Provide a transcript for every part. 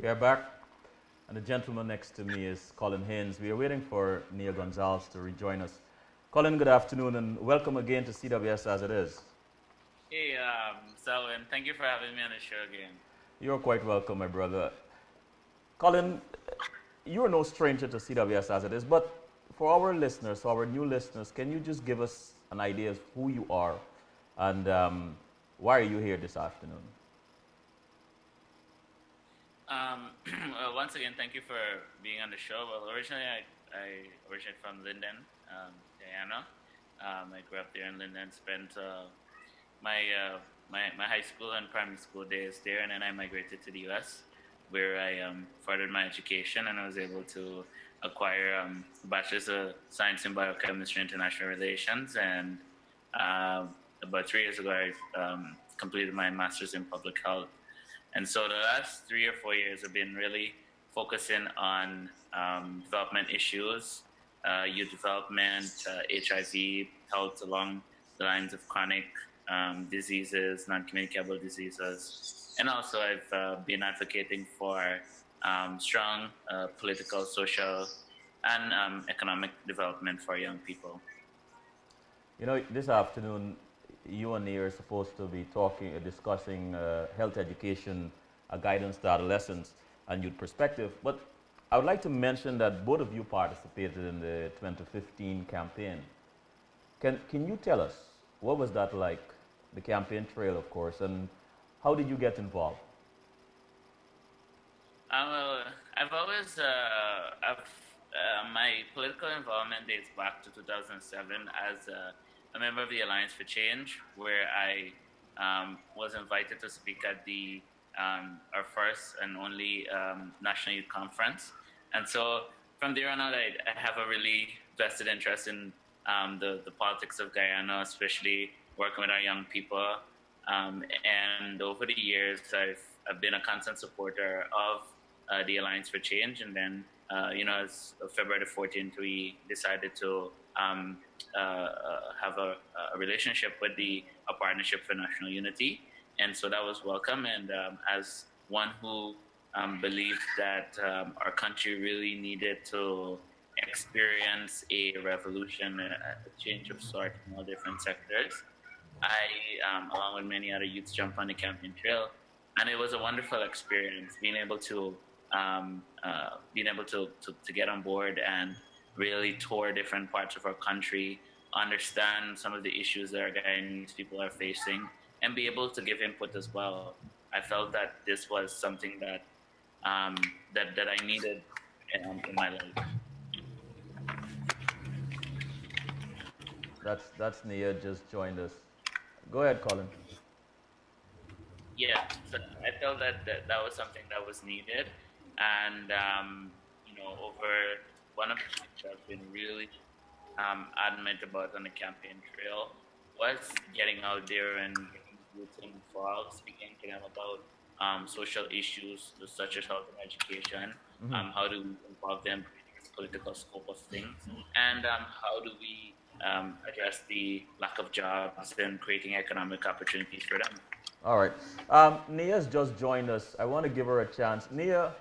We are back, and the gentleman next to me is Collin Haynes. We are waiting for Nia Gonsalves to rejoin us. Collin, good afternoon, and welcome again to CWS as it is. Hey, Selwyn, thank you for having me on the show again. You're quite welcome, my brother. Collin, you are no stranger to CWS as it is, but for our listeners, our new listeners, can you just give us an idea of who you are and why are you here this afternoon? Well, once again, thank you for being on the show. Well, originally, I originate from Linden, Guyana. I grew up there in Linden, spent my, my high school and primary school days there, and then I migrated to the US, where I furthered my education, and I was able to acquire a Bachelor's of Science in Biochemistry and International Relations, and about 3 years ago, I completed my Master's in Public Health. And so the last 3 or 4 years have been really focusing on development issues, youth development, HIV, health along the lines of chronic diseases, non-communicable diseases. And also I've been advocating for strong political, social, and economic development for young people. You know, this afternoon, you and Nia are supposed to be talking, discussing health education, guidance to adolescents, and youth perspective. But I would like to mention that both of you participated in the 2015 campaign. Can you tell us what was that like, the campaign trail, of course, and how did you get involved? Well, I've always, my political involvement dates back to 2007 as a member of the Alliance for Change, where I was invited to speak at our first and only National Youth Conference. And so from there on out, I have a really vested interest in the politics of Guyana, especially working with our young people. And over the years, I've been a constant supporter of the Alliance for Change. And then, as of February the 14th, we decided to have a relationship with a Partnership for National Unity. And so that was welcome. And as one who believed that our country really needed to experience a revolution, a change of sort in all different sectors, I, along with many other youths, jumped on the campaign trail. And it was a wonderful experience being able to get on board and really tour different parts of our country, understand some of the issues that our Guyanese people are facing, and be able to give input as well. I felt that this was something that that I needed in my life. That's Nia just joined us. Go ahead, Collin. Yeah, so I felt that was something that was needed, and over one of the things that I've been really adamant about on the campaign trail was getting out there and getting youth involved, speaking to them about social issues such as health and education, how do we involve them in the political scope of things, and how do we address the lack of jobs and creating economic opportunities for them. All right. Nia's just joined us. I want to give her a chance. Nia,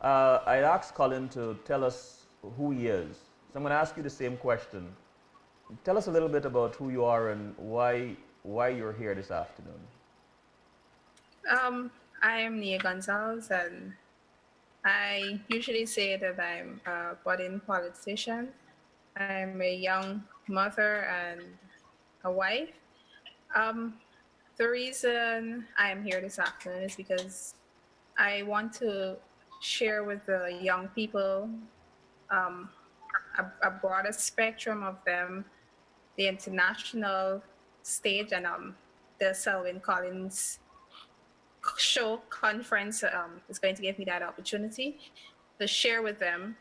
I asked Collin to tell us who he is. So I'm going to ask you the same question. Tell us a little bit about who you are and why you're here this afternoon. I am Nia Gonsalves, and I usually say that I'm a budding politician. I'm a young mother and a wife. Um, the reason I'm here this afternoon is because I want to share with the young people um, a broader spectrum of them, the international stage, and the Selwyn Collins show conference is going to give me that opportunity to share with them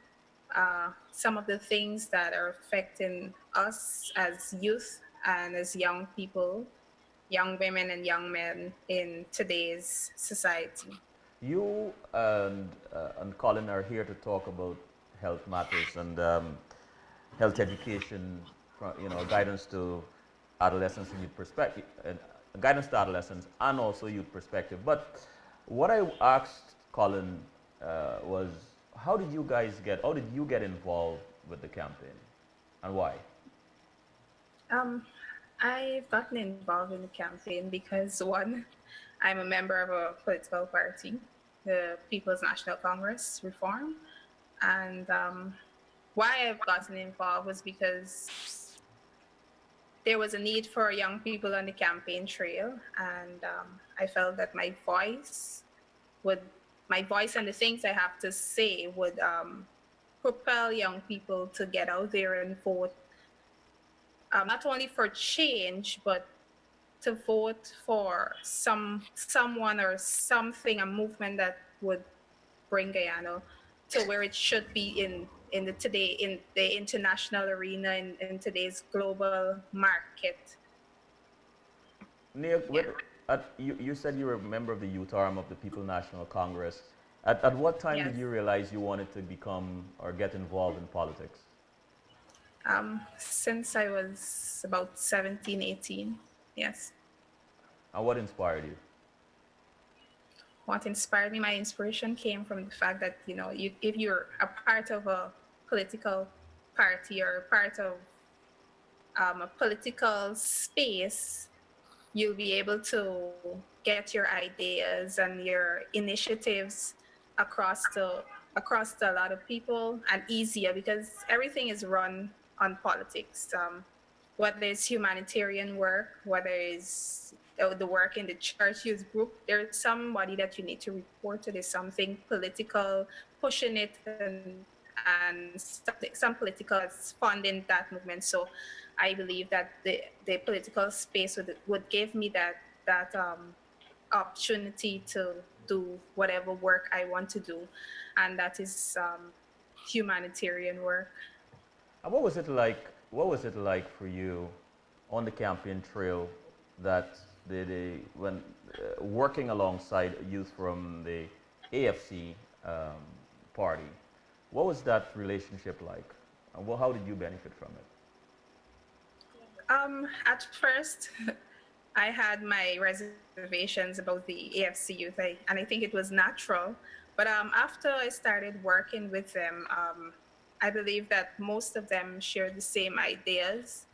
some of the things that are affecting us as youth and as young people, young women and young men in today's society. You and Collin are here to talk about health matters and health education, guidance to adolescents and youth perspective, guidance to adolescents and also youth perspective. But what I asked Collin was how did you get involved with the campaign, and why? Um, I've gotten involved in the campaign because one, I'm a member of a political party, the People's National Congress Reform, and why I've gotten involved was because there was a need for young people on the campaign trail, and I felt that would my voice and the things I have to say would propel young people to get out there and vote, not only for change, but to vote for someone or something, a movement that would bring Guyana to where it should be in the international arena in today's global market. Nia, Yeah. you said you were a member of the youth arm of the People National Congress. At what time Yes. did you realize you wanted to become or get involved in politics? Since I was about 17, 18. Yes. And what inspired you? What inspired me, my inspiration came from the fact that, if you're a part of a political party or a part of a political space, you'll be able to get your ideas and your initiatives across to across to a lot of people and easier because everything is run on politics. Whether it's humanitarian work, whether it's the work in the church youth group, there's somebody that you need to report to. There's something political pushing it, and some political is funding that movement. So I believe that the political space would give me that opportunity to do whatever work I want to do, and that is humanitarian work. And what was it like? What was it like for you on the campaign trail that when working alongside youth from the AFC um, party? What was that relationship like? And how did you benefit from it? At first, I had my reservations about the AFC youth, and I think it was natural. But after I started working with them, I believe that most of them shared the same ideas,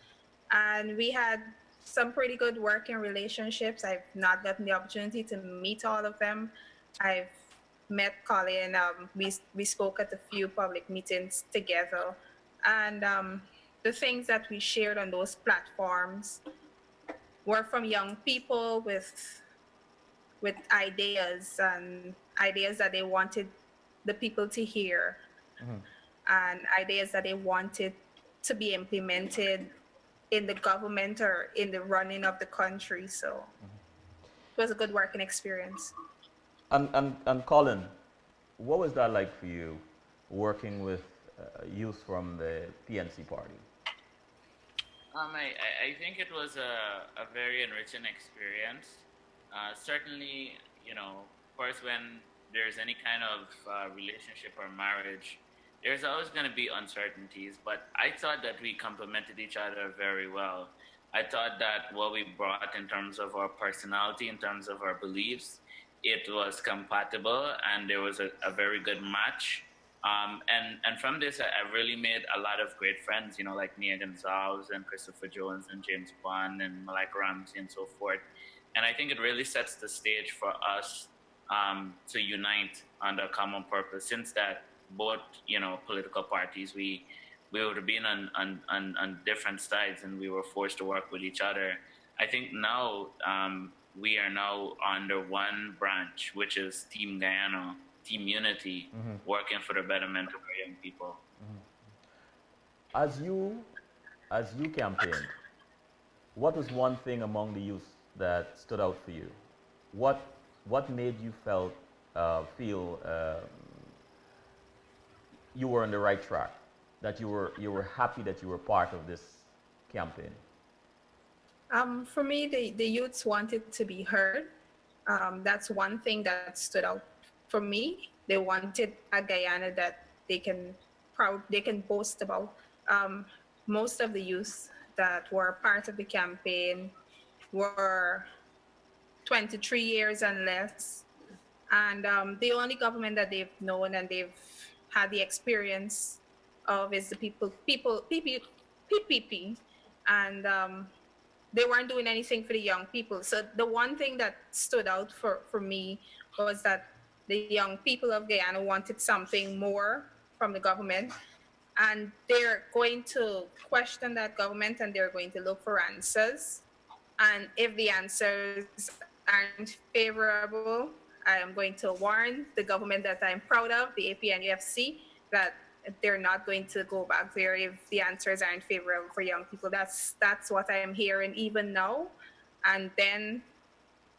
and we had some pretty good working relationships. I've not gotten the opportunity to meet all of them. I've met Colin. We spoke at a few public meetings together, and the things that we shared on those platforms were from young people with ideas that they wanted the people to hear, Mhm. and ideas that they wanted to be implemented in the government or in the running of the country. So it was a good working experience. And Colin, what was that like for you, working with youth from the PNC party? I think it was a very enriching experience. Certainly, of course, when there's any kind of relationship or marriage, there's always going to be uncertainties. But I thought that we complemented each other very well. I thought that what we brought in terms of our personality, in terms of our beliefs, it was compatible and there was a very good match. And from this, I've really made a lot of great friends, like Nia Gonsalves and Christopher Jones and James Bond and Malika Ramsey and so forth. And I think it really sets the stage for us to unite under a common purpose. Since that both, political parties, we would have been on different sides and we were forced to work with each other. I think now we are now under one branch, which is Team Guyana, Team Unity, Mm-hmm. working for the betterment of our young people. As you campaigned, what was one thing among the youth that stood out for you? What what made you feel you were on the right track? That you were happy that you were part of this campaign? For me, the youths wanted to be heard. That's one thing that stood out for me. They wanted a Guyana that they can boast about. Um, Most of the youths that were part of the campaign were 23 years and less. And the only government that they've known and they've had the experience of is the PPP, and they weren't doing anything for the young people. So the one thing that stood out for me was that the young people of Guyana wanted something more from the government, and they're going to question that government and they're going to look for answers. And if the answers aren't favorable, I am going to warn the government that I'm proud of, the AP and UFC, that they're not going to go back there if the answers aren't favorable for young people. That's what I am hearing even now. And then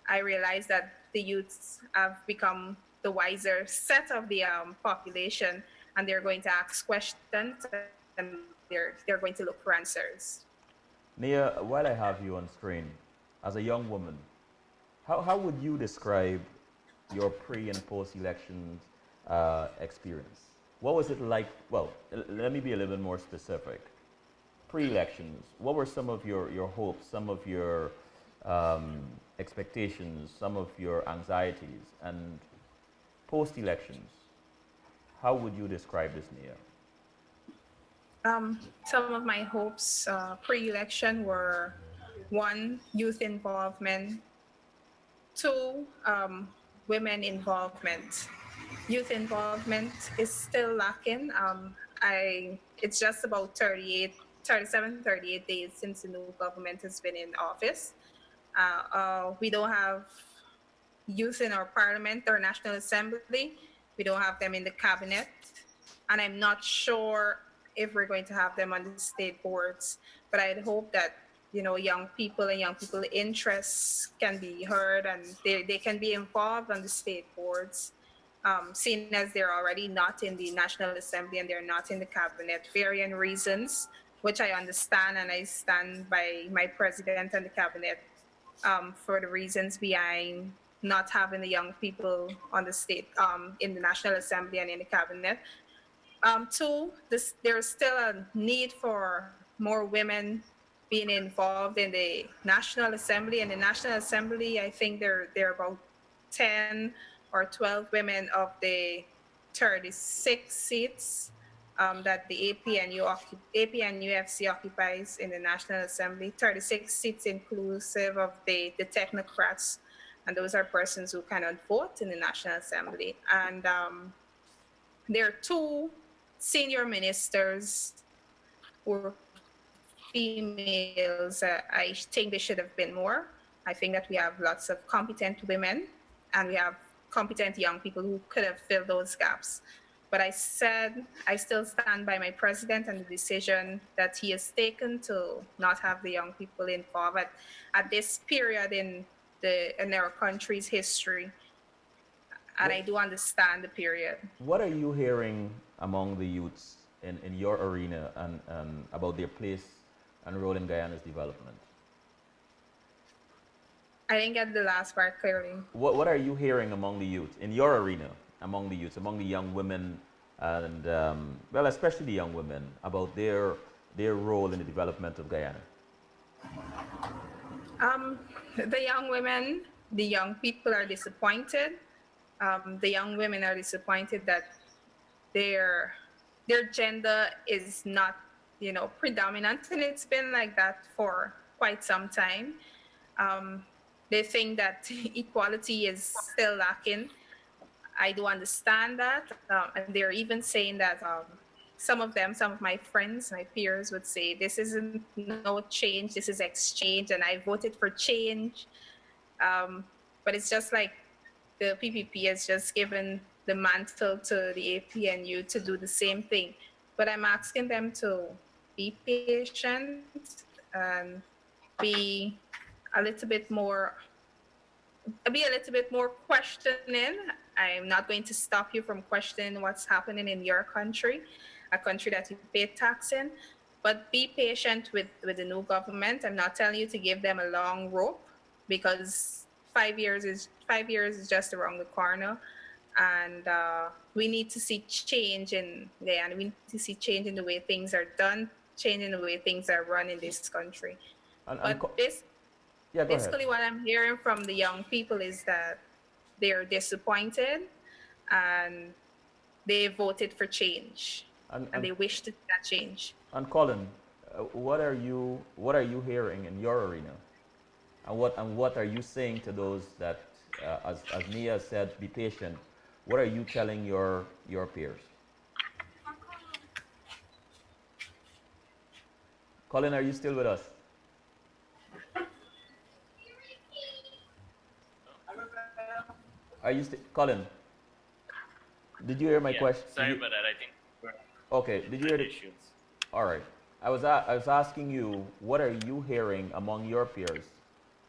I realized that the youths have become the wiser set of the population, and they're going to ask questions and they're going to look for answers. Nia, while I have you on screen, as a young woman, how would you describe your pre and post election experience? What was it like? Well, let me be a little bit more specific. Pre elections, what were some of your hopes, some of your expectations, some of your anxieties? And post elections, how would you describe this, Nia? Some of my hopes pre-election were one, youth involvement; two, women involvement. Youth involvement is still lacking. It's just about 38 days since the new government has been in office. We don't have youth in our parliament or national assembly. We don't have them in the cabinet. And I'm not sure if we're going to have them on the state boards. But I'd hope that, young people and young people interests can be heard and they can be involved on the state boards, seeing as they're already not in the National Assembly and they're not in the cabinet, varying reasons, which I understand, and I stand by my president and the cabinet for the reasons behind not having the young people on the state, in the National Assembly and in the cabinet. Two, there's still a need for more women being involved in the National Assembly. In the National Assembly, I think there are about 10 or 12 women of the 36 seats that the AP and UFC occupies in the National Assembly. 36 seats inclusive of the technocrats, and those are persons who cannot vote in the National Assembly. And there are two senior ministers who are females. I think there should have been more. I think that we have lots of competent women and we have competent young people who could have filled those gaps. But I still stand by my president and the decision that he has taken to not have the young people involved at this period in our country's history. And I What, do understand the period. what are you hearing among the youths in your arena and about their place and role in Guyana's development? I didn't get the last part clearly. What are you hearing among the youth in your arena, among the youths, among the young women, and well, especially the young women, about their role in the development of Guyana? The young women, the young people are disappointed. The young women are disappointed that their their gender is not, predominant, and it's been like that for quite some time. Um, they think that equality is still lacking. I do understand that, and they're even saying that some of my friends, my peers, would say this isn't no change, this is exchange, and I voted for change. Um, but it's just like the PPP has just given the mantle to the APNU to do the same thing. But I'm asking them to be patient and be a little bit more questioning. I'm not going to stop you from questioning what's happening in your country, a country that you pay tax in. But be patient with the new government. I'm not telling you to give them a long rope, because 5 years is just around the corner, and we need to see change in Guyana. We need to see change in the way things are done, change in the way things are run in this country. And But yeah, go ahead. basically, what I'm hearing from the young people is that they're disappointed and they voted for change And, and and, they wish to see that change. and Colin, what are you hearing in your arena? And what are you saying to those that, as Nia said, be patient? What are you telling your peers? Colin, are you still with us? Are you still, Colin? Did you hear my Yeah, question? Did sorry you? about that. I think we're Okay. Did you hear having the? issues. All right. I was asking you, what are you hearing among your peers?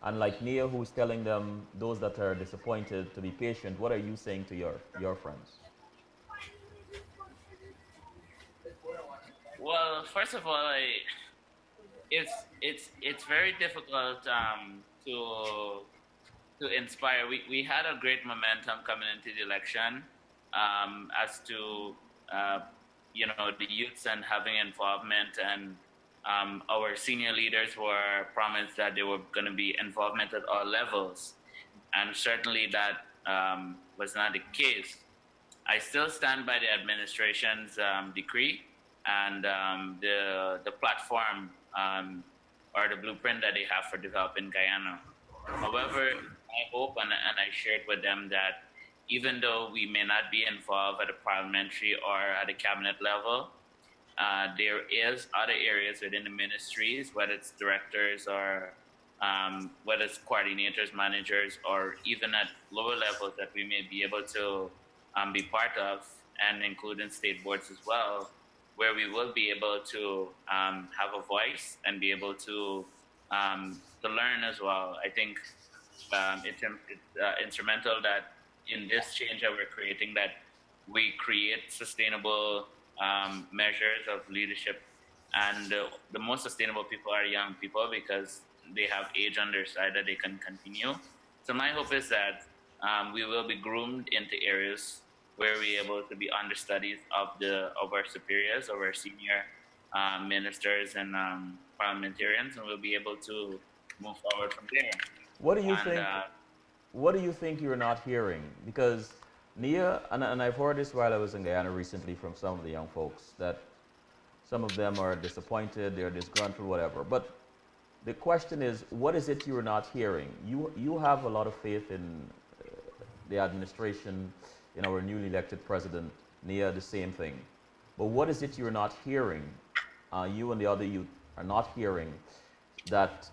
And like Nia, who's telling them, those that are disappointed, to be patient, what are you saying to your friends? Well, first of all, it's very difficult to inspire. We had a great momentum coming into the election as to uh, the youths and having involvement, and our senior leaders were promised that they were going to be involvement at all levels, and certainly that was not the case. I still stand by the administration's decree and the platform or the blueprint that they have for developing Guyana. However, I hope and I shared with them that even though we may not be involved at a parliamentary or at a cabinet level, there is other areas within the ministries, whether it's directors or whether it's coordinators, managers, or even at lower levels that we may be able to be part of, and including state boards as well, where we will be able to have a voice and be able to learn as well. I think it's instrumental that in this change that we're creating, that we create sustainable measures of leadership, and the most sustainable people are young people because they have age on their side that they can continue. So my hope is that we will be groomed into areas where we're able to be understudies of our superiors, of our senior ministers and parliamentarians, and we'll be able to move forward from there. What do you And think? What do you think you're not hearing? Because Nia, and I've heard this while I was in Guyana recently from some of the young folks, that some of them are disappointed, they're disgruntled, whatever. But the question is, what is it you're not hearing? You have a lot of faith in the administration, in our newly elected president, Nia, the same thing. But what is it you're not hearing? You and the other youth are not hearing that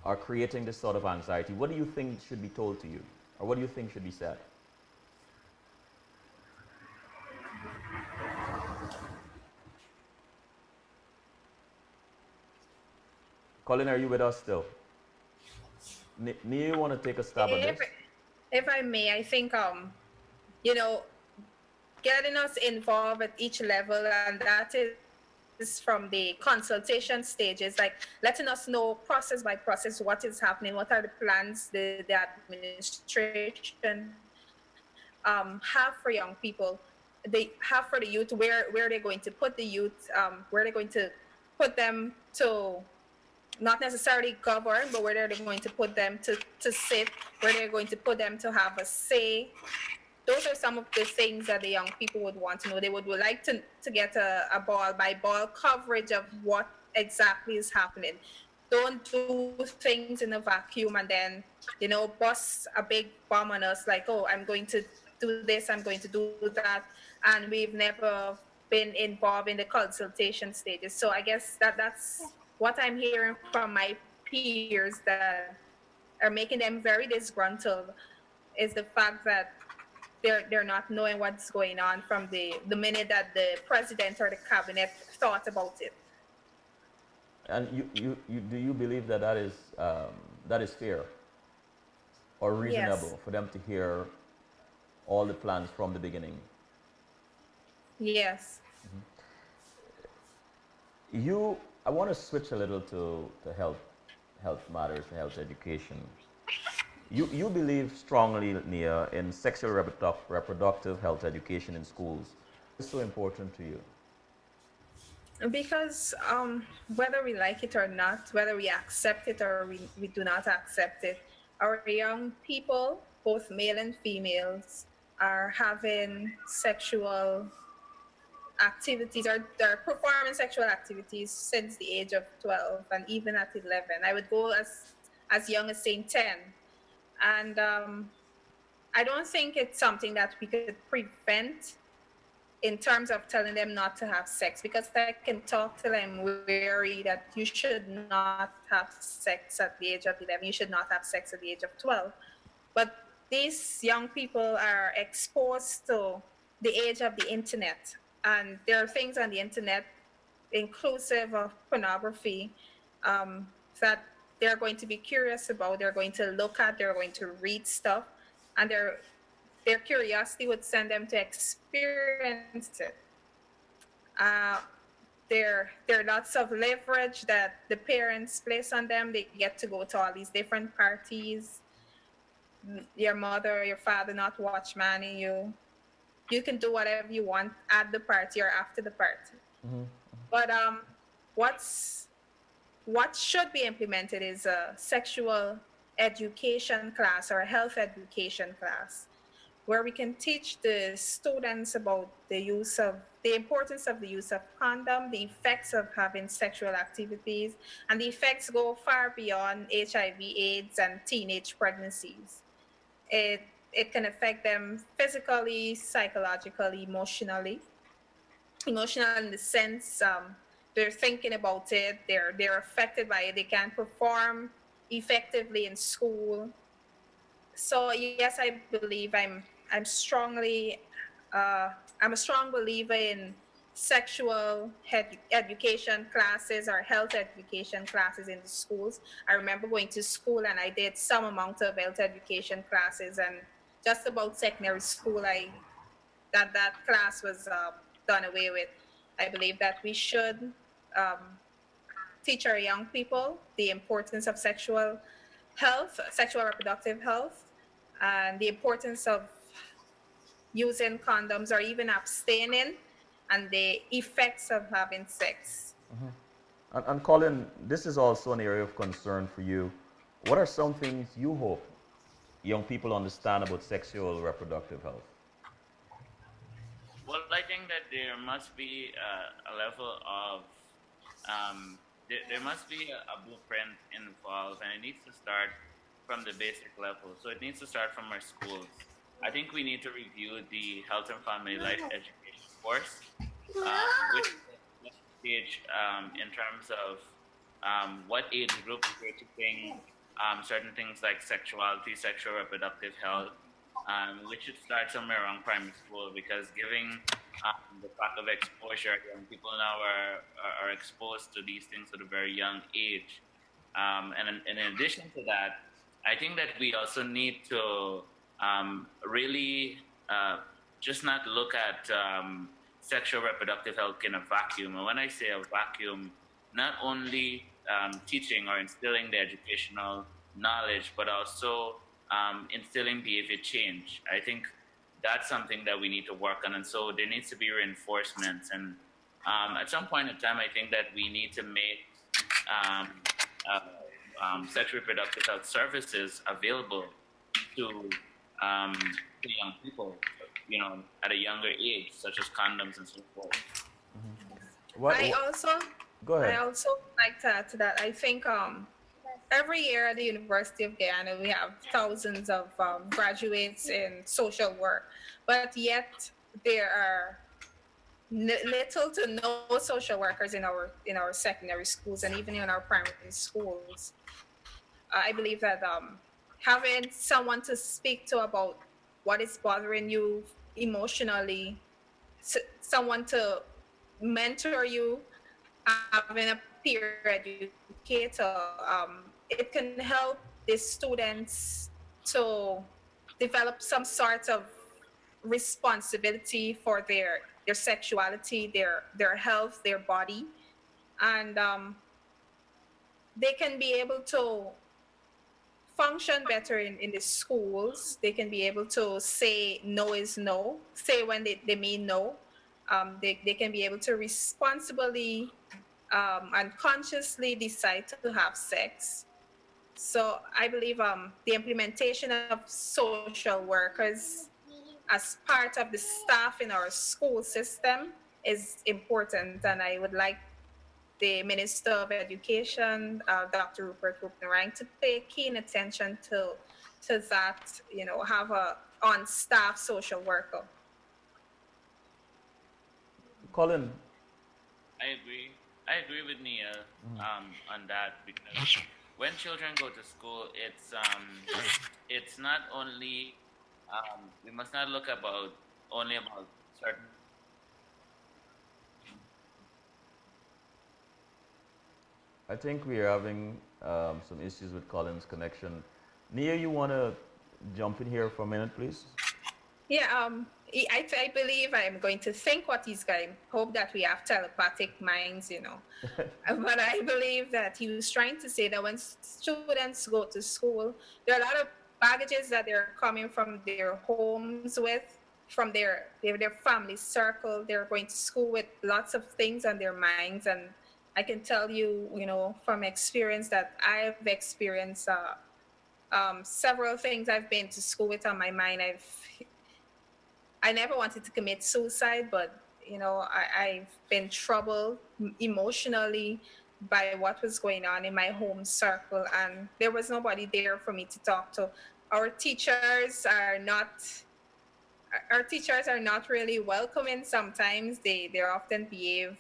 are creating this sort of anxiety. What do you think should be told to you? Or what do you think should be said? Colin, are you with us still? Nia, you want to take a stab at If this? if I may, I think you know, getting us involved at each level, and that is from the consultation stages, like letting us know process by process what is happening, what are the plans the administration have for young people, they have for the youth, where they're going to put the youth, where they're going to put them to not necessarily govern, but where they're going to put them to sit, where they're going to put them to have a say. Those are some of the things that the young people would want to know. They would like to get a ball by ball coverage of what exactly is happening. Don't do things in a vacuum and then, bust a big bomb on us like, oh, I'm going to do this, I'm going to do that. And we've never been involved in the consultation stages. So I guess that's what I'm hearing from my peers that are making them very disgruntled, is the fact that they're not knowing what's going on from the minute that the president or the cabinet thought about it. And do you believe that that is fair or Yes. reasonable for them to hear all the plans from the beginning? Yes. I want to switch a little to health matters and health education. You believe strongly, Nia, in sexual reproductive health education in schools. It's so important to you. Because whether we like it or not, whether we accept it or we do not accept it, our young people both male and females are having sexual activities or they're performing sexual activities since the age of 12 and even at 11. I would go as young as saying 10. And I don't think it's something that we could prevent in terms of telling them not to have sex, because I can talk till I'm weary that you should not have sex at the age of 11, you should not have sex at the age of 12. But these young people are exposed to the age of the internet, and there are things on the internet, inclusive of pornography, that they're going to be curious about, they're going to look at, they're going to read stuff, and their curiosity would send them to experience it. Uh, there are lots of leverage that the parents place on them. They get to go to all these different parties. Your mother, your father not watch manning you. You can do whatever you want at the party or after the party. But what's what should be implemented is a sexual education class or a health education class where we can teach the students about the importance of the use of condom, the effects of having sexual activities, and the effects go far beyond HIV/AIDS and teenage pregnancies. It it can affect them physically, psychologically, emotionally. Emotional in the sense they're thinking about it, they're affected by it, they can't perform effectively in school. So yes, I believe I'm strongly I'm a strong believer in sexual education classes or health education classes in the schools. I remember going to school and I did some amount of health education classes, and just about secondary school, I that class was done away with. I believe that we should um, teach our young people the importance of sexual health, sexual reproductive health, and the importance of using condoms or even abstaining, and the effects of having sex. And Colin, this is also an area of concern for you. What are some things you hope young people understand about sexual reproductive health? Well, I think that there must be a level of there must be a blueprint involved, and it needs to start from the basic level. So it needs to start from our schools. I think we need to review the health and family life education course, which stage in terms of what age groups we're teaching certain things like sexuality, sexual reproductive health, which should start somewhere around primary school, because giving the fact of exposure, young people now are exposed to these things at a very young age. And in addition to that, I think that we also need to really just not look at sexual reproductive health in a vacuum. And when I say a vacuum, not only teaching or instilling the educational knowledge, but also instilling behavior change. I think that's something that we need to work on. And so there needs to be reinforcements. And at some point in time, I think that we need to make um, sexual reproductive health services available to young people, at a younger age, such as condoms and so forth. What, I also go I ahead. also like to add to that. I think every year at the University of Guyana, we have thousands of graduates in social work, but yet there are little to no social workers in our secondary schools and even in our primary schools. I believe that having someone to speak to about what is bothering you emotionally, someone to mentor you, having a peer educator, it can help the students to develop some sort of responsibility for their sexuality, their health, their body, and they can be able to function better in the schools. They can be able to say no is no, say when they mean no. They can be able to responsibly and consciously decide to have sex. So I believe the implementation of social workers as part of the staff in our school system is important, and I would like the Minister of Education, Dr. Rupert Rupnerang, to pay keen attention to that. Have a on staff social worker. Colin, I agree. I agree with Nia on that because when children go to school, it's not only we must not look about only about certain. I think we are having some issues with Colin's connection. Nia, you want to jump in here for a minute, please? Yeah, I believe I'm going to think what he's going. Hope that we have telepathic minds. But I believe that he was trying to say that when students go to school, there are a lot of baggages that they're coming from their homes with, from their family circle. They're going to school with lots of things on their minds, and I can tell you, from experience that I've experienced. Several things I've been to school with on my mind. I never wanted to commit suicide, but I've been troubled emotionally by what was going on in my home circle, and there was nobody there for me to talk to. Our teachers are not our teachers are not really welcoming. Sometimes they often behave.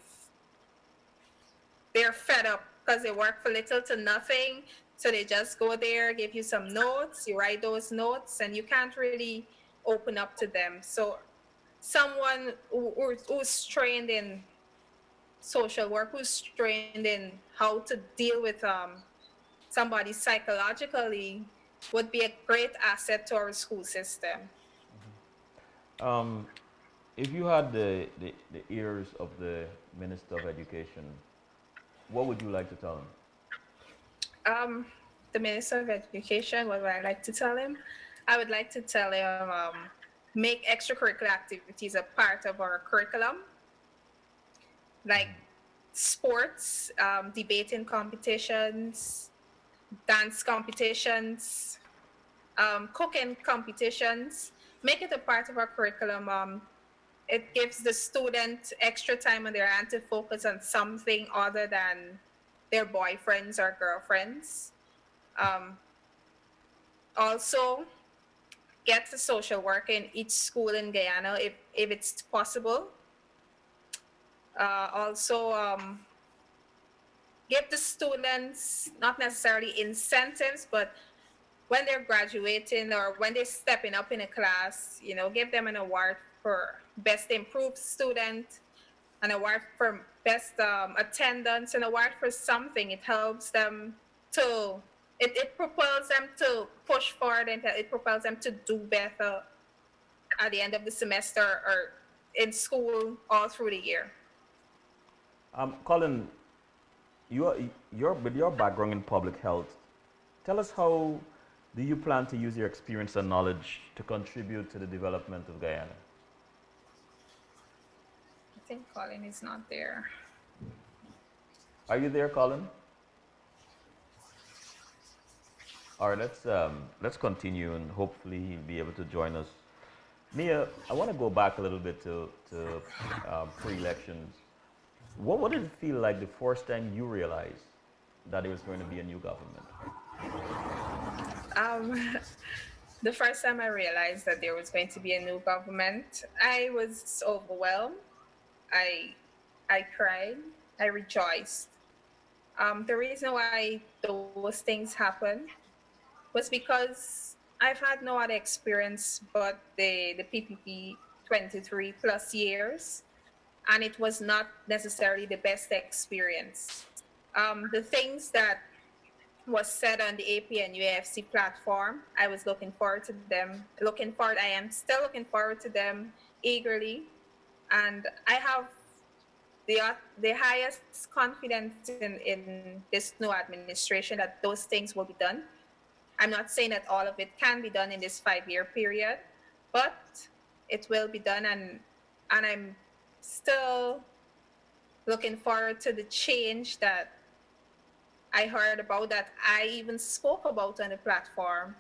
They're fed up because they work for little to nothing. So they just go there, give you some notes, you write those notes, and you can't really open up to them. So someone who's trained in social work, who's trained in how to deal with somebody psychologically, would be a great asset to our school system. Um, if you had the ears of the Minister of Education, what would you like to tell him? Um, the Minister of Education, what would I like to tell him? I would like to tell him make extracurricular activities a part of our curriculum, like sports, debating competitions, dance competitions, cooking competitions. Make it a part of our curriculum. It gives the student extra time on their hand to focus on something other than their boyfriends or girlfriends. Um, Also, get a social worker in each school in Guyana if it's possible. Also, give the students not necessarily incentives, but when they're graduating or when they're stepping up in a class, give them an award for best improved student, an award for best attendance, an award for something. It helps them to, it propels them to push forward, and it propels them to do better at the end of the semester or in school all through the year. Colin, with your background in public health, tell us how do you plan to use your experience and knowledge to contribute to the development of Guyana? I think Colin is not there. Are you there, Colin? All right, let's continue and hopefully he'll be able to join us. Nia, I want to go back a little bit to pre-elections. What did it feel like the first time you realized that there was going to be a new government? Um, the first time I realized that there was going to be a new government, I was overwhelmed. I I cried. I rejoiced. The reason why those things happened was because I've had no other experience but the PPP 23 plus years, and it was not necessarily the best experience. The things that was said on the AP and UFC platform, I was looking forward to them. Looking forward, I am still looking forward to them eagerly, and I have the highest confidence in this new administration that those things will be done. I'm not saying that all of it can be done in this 5 year period, but it will be done, and I'm still looking forward to the change that I heard about that I even spoke about on the platform